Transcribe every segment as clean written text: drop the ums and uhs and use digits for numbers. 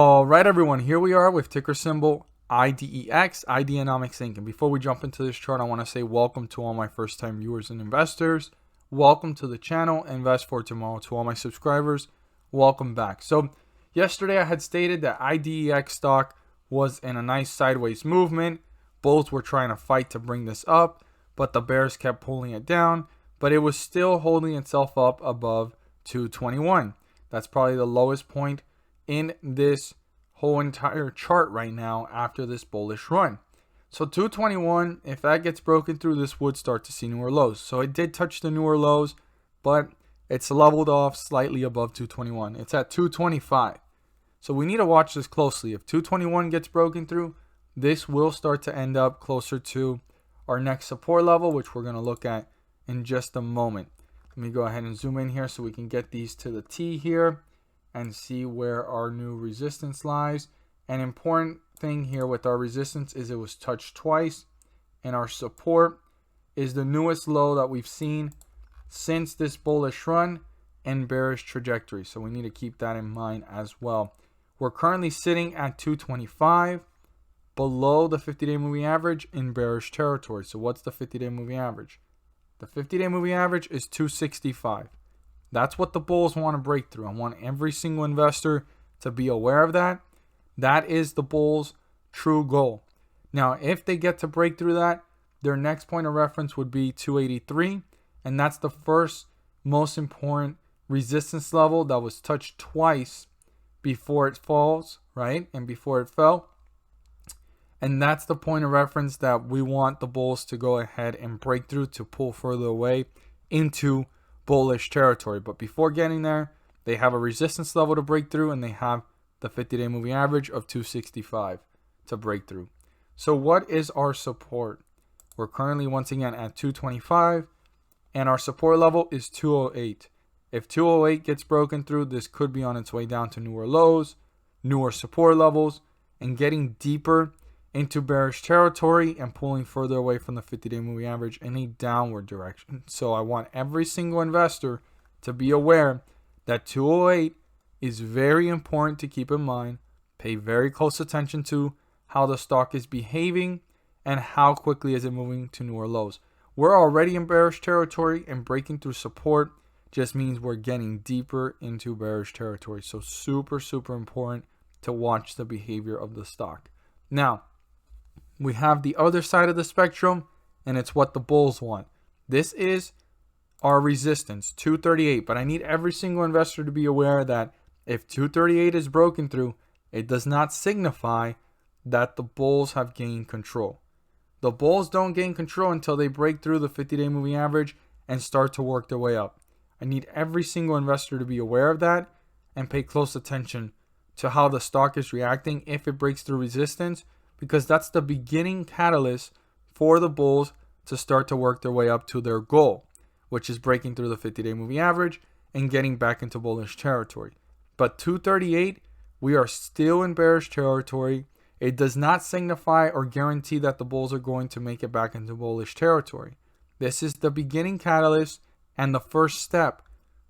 All right, everyone, here we are with ticker symbol IDEX, Ideanomics Inc. And before we jump into this chart, I want to say welcome to all my first-time viewers and investors. Welcome to the channel, Invest for Tomorrow. To all my subscribers, welcome back. So yesterday I had stated that IDEX stock was in a nice sideways movement. Bulls were trying to fight to bring this up, but the bears kept pulling it down. But it was still holding itself up above 221. That's probably the lowest point in this whole entire chart right now after this bullish run. So 221, if that gets broken through, this would start to see newer lows. So it did touch the newer lows, but it's leveled off slightly above 221. It's at 225. So we need to watch this closely. If 221 gets broken through, this will start to end up closer to our next support level, which we're going to look at in just a moment. Let me go ahead and zoom in here so we can get these to the T here and see where our new resistance lies. An important thing here with our resistance is it was touched twice, and our support is the newest low that we've seen since this bullish run and bearish trajectory. So we need to keep that in mind as well. We're currently sitting at 225, below the 50-day moving average in bearish territory. So what's the 50-day moving average? The 50-day moving average is 265. That's what the bulls want to break through. I want every single investor to be aware of that. That is the bulls' true goal. Now, if they get to break through that, their next point of reference would be 283. And that's the first most important resistance level that was touched twice before it falls, right? And before it fell. And that's the point of reference that we want the bulls to go ahead and break through to pull further away into bullish territory. But before getting there, they have a resistance level to break through, and they have the 50-day moving average of 265 to break through. So what is our support? We're currently once again at 225, and our support level is 208. If 208 gets broken through, this could be on its way down to newer lows, newer support levels, and getting deeper into bearish territory and pulling further away from the 50-day moving average in a downward direction. So I want every single investor to be aware that 208 is very important to keep in mind. Pay very close attention to how the stock is behaving and how quickly is it moving to newer lows. We're already in bearish territory, and breaking through support just means we're getting deeper into bearish territory. So super important to watch the behavior of the stock. Now, we have the other side of the spectrum, and it's what the bulls want. This is our resistance, 238. But I need every single investor to be aware that if 238 is broken through, it does not signify that the bulls have gained control. The bulls don't gain control until they break through the 50-day moving average and start to work their way up. I need every single investor to be aware of that and pay close attention to how the stock is reacting if it breaks through resistance, because that's the beginning catalyst for the bulls to start to work their way up to their goal, which is breaking through the 50-day moving average and getting back into bullish territory. But 238, we are still in bearish territory. It does not signify or guarantee that the bulls are going to make it back into bullish territory. This is the beginning catalyst and the first step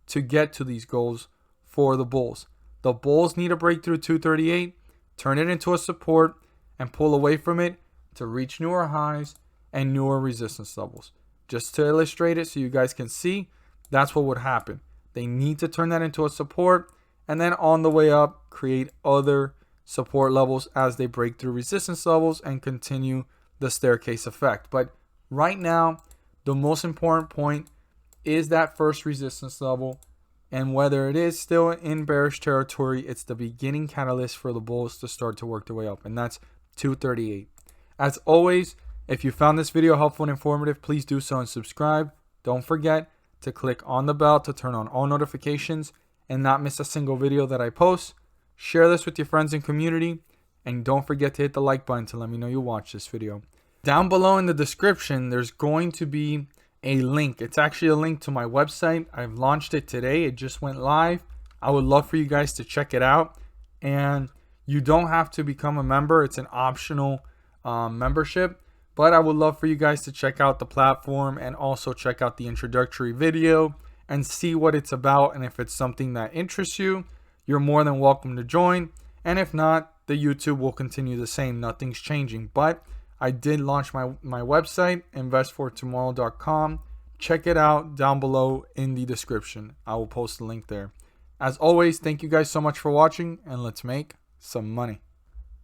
to get to these goals for the bulls. The bulls need to break through 238, turn it into a support, and pull away from it to reach newer highs and newer resistance levels. Just to illustrate it so you guys can see, that's what would happen. They need to turn that into a support, and then on the way up, create other support levels as they break through resistance levels and continue the staircase effect. But right now, the most important point is that first resistance level. And whether it is still in bearish territory, it's the beginning catalyst for the bulls to start to work their way up. And that's 238. As always, if you found this video helpful and informative, please do so and subscribe. Don't forget to click on the bell to turn on all notifications and not miss a single video that I post. Share this with your friends and community, and don't forget to hit the like button to let me know you watched this video. Down below in the description, there's going to be a link. It's actually a link to my website. I've launched it today. It just went live. I would love for you guys to check it out. And you don't have to become a member. It's an optional membership. But I would love for you guys to check out the platform and also check out the introductory video and see what it's about. And if it's something that interests you, you're more than welcome to join. And if not, the YouTube will continue the same. Nothing's changing. But I did launch my website, investfortomorrow.com. Check it out down below in the description. I will post the link there. As always, thank you guys so much for watching, and let's make some money.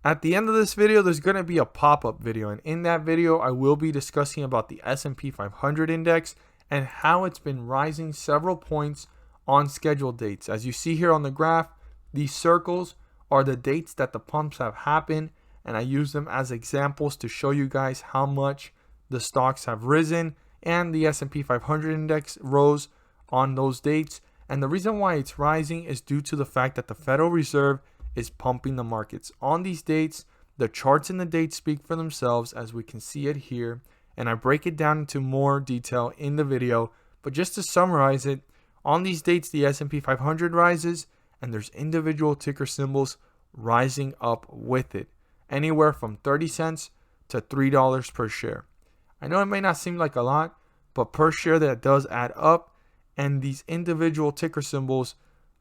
At the end of this video, there's going to be a pop-up video, and in that video, I will be discussing about the S&P 500 index and how it's been rising several points on scheduled dates. As you see here on the graph, these circles are the dates that the pumps have happened, and I use them as examples to show you guys how much the stocks have risen and the S&P 500 index rose on those dates. And the reason why it's rising is due to the fact that the Federal Reserve is pumping the markets. On these dates, the charts and the dates speak for themselves, as we can see it here, and I break it down into more detail in the video. But just to summarize it, on these dates, the S&P 500 rises, and there's individual ticker symbols rising up with it, anywhere from 30 cents to $3 per share. I know it may not seem like a lot, but per share that does add up, and these individual ticker symbols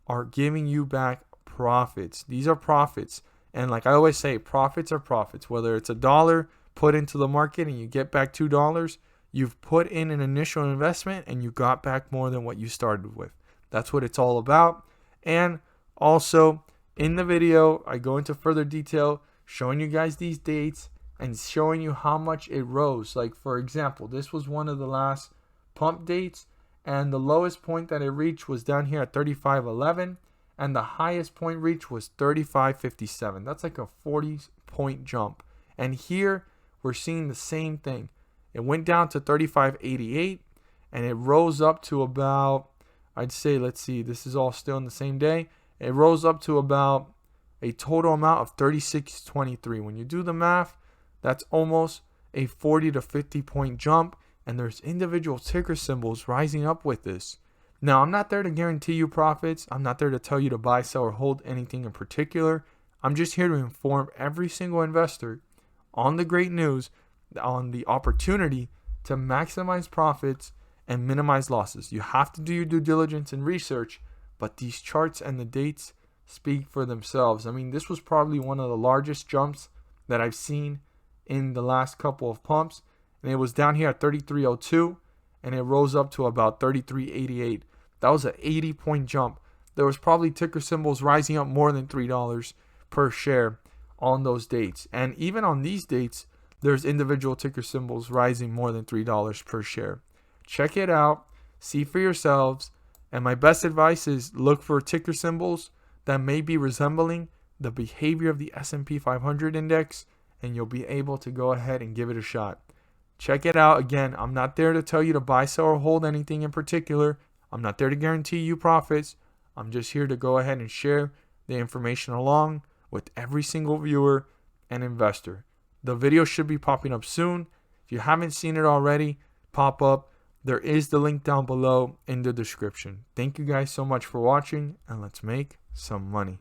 are giving you back profits. These are profits, and like I always say, profits are profits. Whether it's $1 put into the market and you get back $2, you've put in an initial investment and you got back more than what you started with. That's what it's all about. And also in the video, I go into further detail showing you guys these dates and showing you how much it rose. Like, for example, this was one of the last pump dates, and the lowest point that it reached was down here at 35.11, and the highest point reached was 35.57. That's like a 40-point jump. And here we're seeing the same thing. It went down to 35.88, and it rose up to about, I'd say, let's see, this is all still in the same day. It rose up to about a total amount of 36.23. When you do the math, that's almost a 40 to 50 point jump, and there's individual ticker symbols rising up with this. Now, I'm not there to guarantee you profits. I'm not there to tell you to buy, sell, or hold anything in particular. I'm just here to inform every single investor on the great news, on the opportunity to maximize profits and minimize losses. You have to do your due diligence and research, but these charts and the dates speak for themselves. I mean, this was probably one of the largest jumps that I've seen in the last couple of pumps, and it was down here at 33.02, and it rose up to about 33.88. That was an 80-point jump. There was probably ticker symbols rising up more than $3 per share on those dates. And even on these dates, there's individual ticker symbols rising more than $3 per share. Check it out, see for yourselves, and my best advice is look for ticker symbols that may be resembling the behavior of the S&P 500 index, and you'll be able to go ahead and give it a shot. Check it out. Again, I'm not there to tell you to buy, sell, or hold anything in particular. I'm not there to guarantee you profits. I'm just here to go ahead and share the information along with every single viewer and investor. The video should be popping up soon. If you haven't seen it already, pop up. There is the link down below in the description. Thank you guys so much for watching, and let's make some money.